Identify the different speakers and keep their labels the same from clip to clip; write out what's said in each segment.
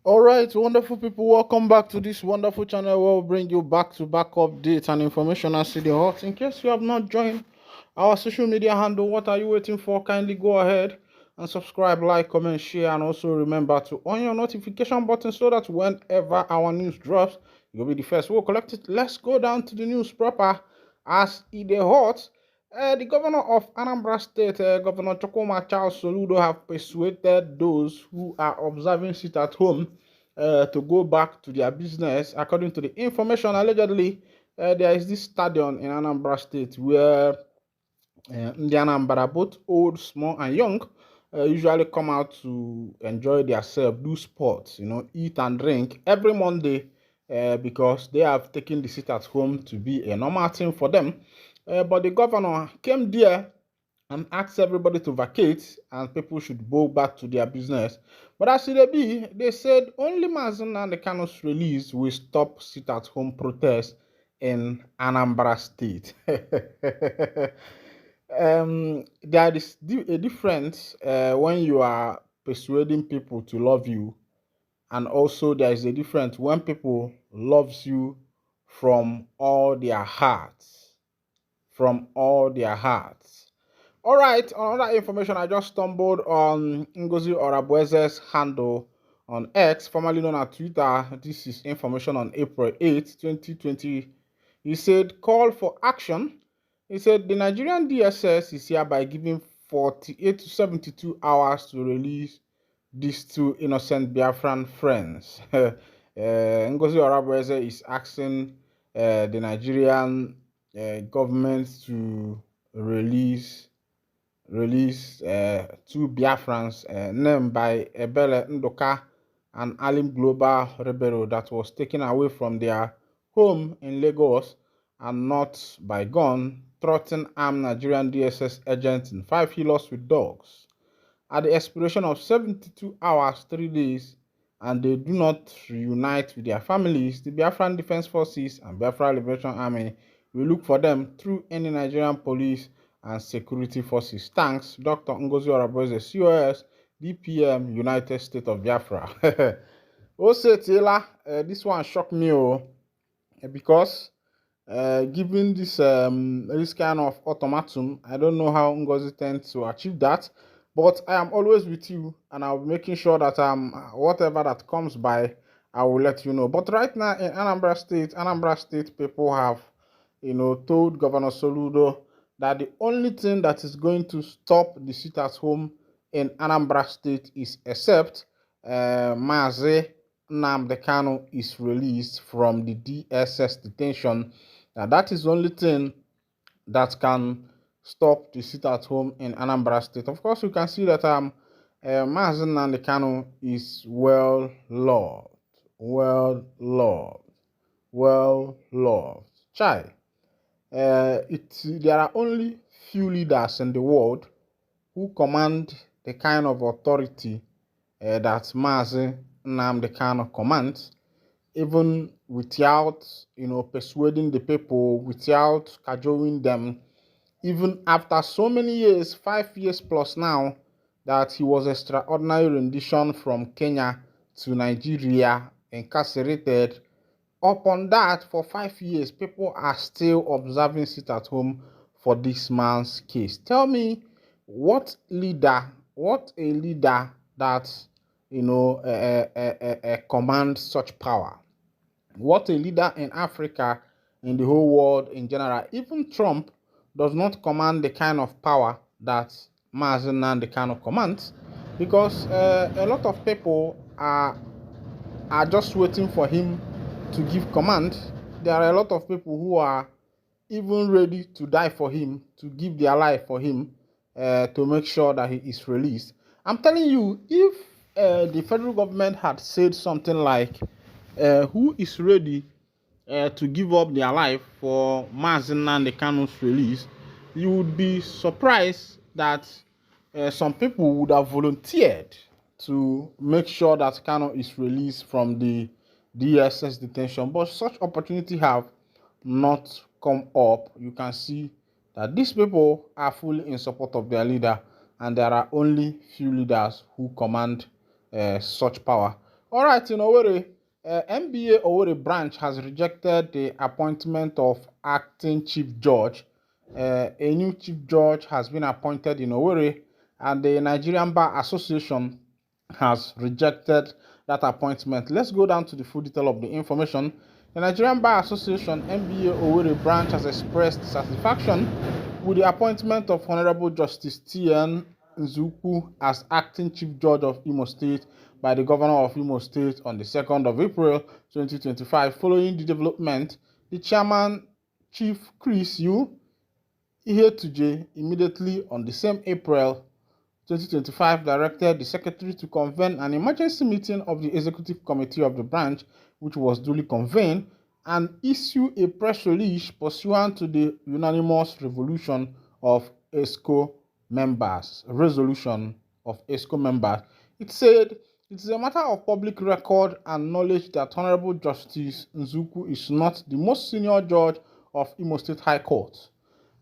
Speaker 1: All right, wonderful people, welcome back to this wonderful channel where we'll bring you back-to-back updates and information as to the hot. In case you have not joined our social media handle, what are you waiting for? Kindly go ahead and subscribe, like, comment, share, and also remember to on your notification button so that whenever our news drops, you'll be the first. We'll collect it. Let's go down to the news proper as it is hot. The governor of Anambra State, Governor Chokoma Charles Soludo, have persuaded those who are observing sit at home to go back to their business. According to the information, allegedly, there is this stadium in Anambra State where the Anambra, both old, small, and young, usually come out to enjoy themselves, do sports, eat and drink every Monday because they have taken the sit at home to be a normal thing for them. But the governor came there and asked everybody to vacate and people should go back to their business. But as it be, they said only Mazi and the Kanu'S release will stop sit-at-home protests in Anambra State. There is a difference when you are persuading people to love you, and also there is a difference when people loves you from all their hearts, from all their hearts. All right, another information, I just stumbled on Ngozi Orabueze's handle on X, formerly known as Twitter. This is information on April 8th, 2020. He said, call for action. He said, the Nigerian DSS is hereby giving 48 to 72 hours to release these two innocent Biafran friends. Ngozi Orabueze is asking the Nigerian government to release two Biafrans named by Ebele Ndoka and Alim Global Rebero that was taken away from their home in Lagos and not by gun, threatening armed Nigerian DSS agents in 5 healers with dogs. At the expiration of 72 hours, 3 days, and they do not reunite with their families, the Biafran Defense Forces and Biafra Liberation Army will look for them through any Nigerian police and security forces. Thanks, Dr. Ngozi Orabueze, COS, DPM, United States of Biafra. Also, Taylor, this one shocked me because given this kind of ultimatum, I don't know how Ngozi tends to achieve that, but I am always with you, and I'll be making sure that whatever that comes by, I will let you know. But right now in Anambra State people have, told Governor Soludo that the only thing that is going to stop the sit at home in Anambra State is except Mazi Nnamdi is released from the DSS detention. Now that is the only thing that can stop the sit at home in Anambra State. Of course, you can see that Mazi Nnamdi is well loved. Chai. There are only few leaders in the world who command the kind of authority that Mazi Nnamdi commands, even without persuading the people, without cajoling them, even after so many years, 5 years plus now, that he was extraordinary rendition from Kenya to Nigeria, incarcerated. Upon that, for 5 years, people are still observing sit at home for this man's case. Tell me, what a leader that commands such power? What a leader in Africa, in the whole world in general. Even Trump does not command the kind of power that Mazi Nnamdi commands, because a lot of people are just waiting for him to give command. There are a lot of people who are even ready to die for him, to give their life for him, to make sure that he is released. I'm telling you, if the federal government had said something like, who is ready to give up their life for Mazi Nnamdi release, you would be surprised that some people would have volunteered to make sure that Kanu is released from the DSS detention. But such opportunity have not come up. You can see that these people are fully in support of their leader, and there are only few leaders who command such power. All right, in Owerri, NBA Owerri branch has rejected the appointment of acting chief judge. A new chief judge has been appointed in Owerri, and the Nigerian Bar Association has rejected that appointment. Let's go down to the full detail of the information. The Nigerian Bar Association NBA Owerri branch has expressed satisfaction with the appointment of Honorable Justice T.N. Nzukwu as acting chief judge of Imo State by the governor of Imo State on the 2nd of April 2025. Following the development, the chairman, Chief Chris U. Ihetuje, immediately on the same April 2025, directed the secretary to convene an emergency meeting of the executive committee of the branch, which was duly convened, and issue a press release pursuant to the unanimous resolution of ESCO members. It said, it is a matter of public record and knowledge that Honorable Justice Nzukwu is not the most senior judge of Imo State High Court,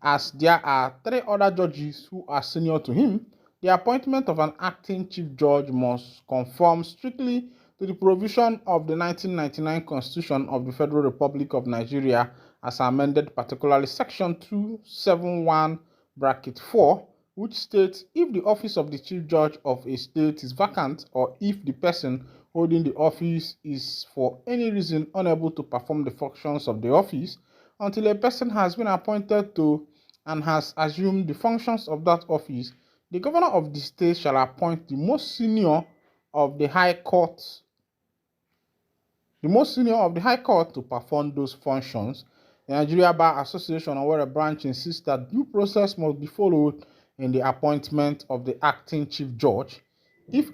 Speaker 1: as there are 3 other judges who are senior to him. The appointment of an acting chief judge must conform strictly to the provision of the 1999 Constitution of the Federal Republic of Nigeria as amended, particularly Section 271(4), which states if the office of the chief judge of a state is vacant, or if the person holding the office is for any reason unable to perform the functions of the office until a person has been appointed to and has assumed the functions of that office, the governor of the state shall appoint the most senior of the High Court to perform those functions. The Nigeria Bar Association, Owerri branch, insists that due process must be followed in the appointment of the acting chief judge. If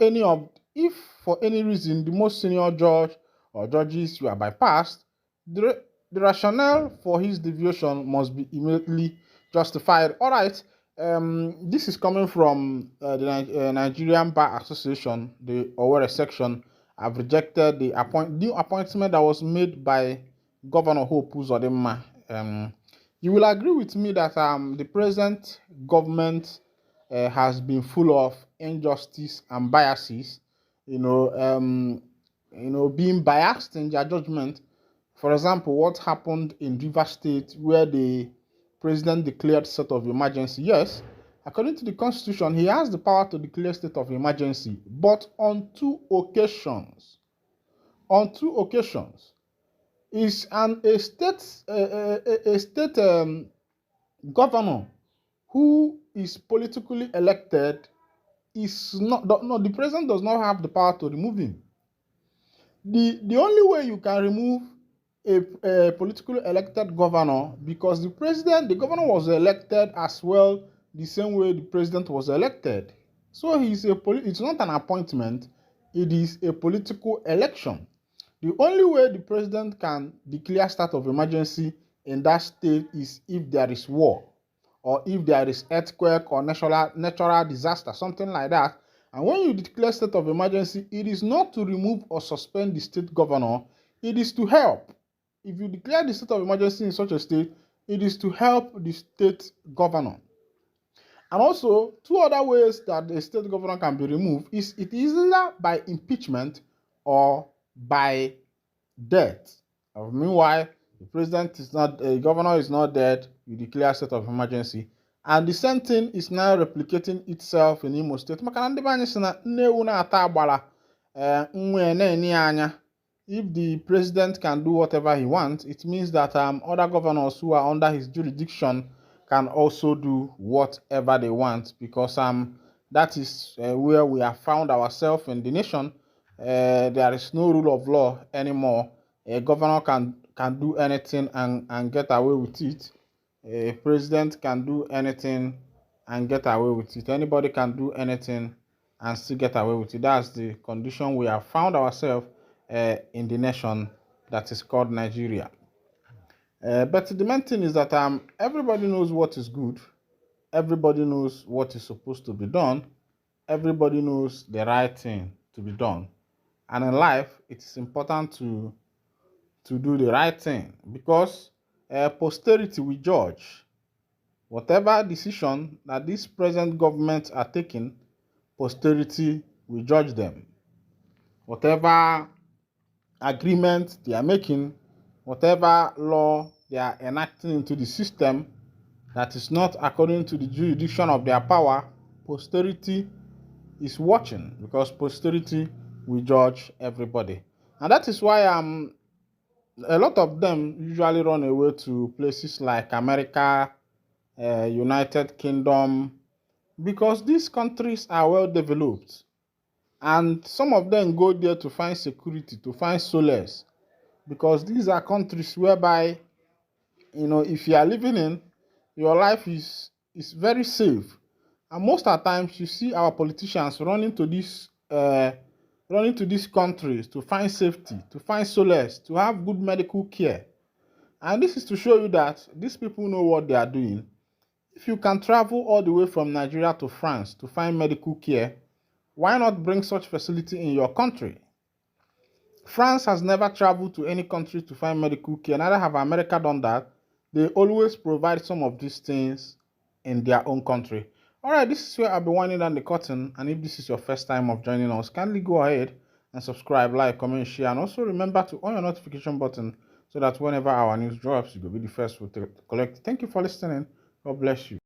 Speaker 1: for any reason the most senior judge or judges were bypassed, the rationale for his deviation must be immediately justified. All right. This is coming from the Nigerian Bar Association, the Owerri section. Have rejected the new appointment that was made by Governor Hope Uzodinma. You will agree with me that the present government has been full of injustice and biases. Being biased in their judgment. For example, what happened in Rivers State, where the president declared state of emergency. Yes, according to the constitution, he has the power to declare state of emergency, but on two occasions, is a state governor who is politically elected is not, no, the president does not have the power to remove him. The only way you can remove a politically elected governor, because the governor was elected as well the same way the president was elected. So it's not an appointment, it is a political election. The only way the president can declare state of emergency in that state is if there is war, or if there is earthquake or natural disaster, something like that. And when you declare state of emergency, it is not to remove or suspend the state governor, it is to help. If you declare the state of emergency in such a state, it is to help the state governor. And also, 2 other ways that the state governor can be removed is either by impeachment or by death. Meanwhile, the governor is not dead, you declare state of emergency. And the same thing is now replicating itself in Imo State. If the president can do whatever he wants, it means that other governors who are under his jurisdiction can also do whatever they want, because that is where we have found ourselves in the nation. There is no rule of law anymore. A governor can do anything and get away with it. A president can do anything and get away with it. Anybody can do anything and still get away with it. That's the condition we have found ourselves in the nation that is called Nigeria. But the main thing is that everybody knows what is good. Everybody knows what is supposed to be done. Everybody knows the right thing to be done. And in life, it is important to do the right thing, because posterity will judge. Whatever decision that this present government are taking, posterity will judge them. whatever agreement they are making, whatever law they are enacting into the system that is not according to the jurisdiction of their power, posterity is watching, because posterity will judge everybody. And that is why a lot of them usually run away to places like America, United Kingdom, because these countries are well developed. And some of them go there to find security, to find solace, because these are countries whereby, if you are living in, your life is very safe. And most of the times you see our politicians running to these countries to find safety, to find solace, to have good medical care. And this is to show you that these people know what they are doing. If you can travel all the way from Nigeria to France to find medical care, why not bring such facility in your country? France has never traveled to any country to find medical care, neither have America done that. They always provide some of these things in their own country. Alright, this is where I'll be winding down the curtain, and if this is your first time of joining us, kindly go ahead and subscribe, like, comment, share, and also remember to on your notification button so that whenever our news drops, you will be the first to collect. Thank you for listening. God bless you.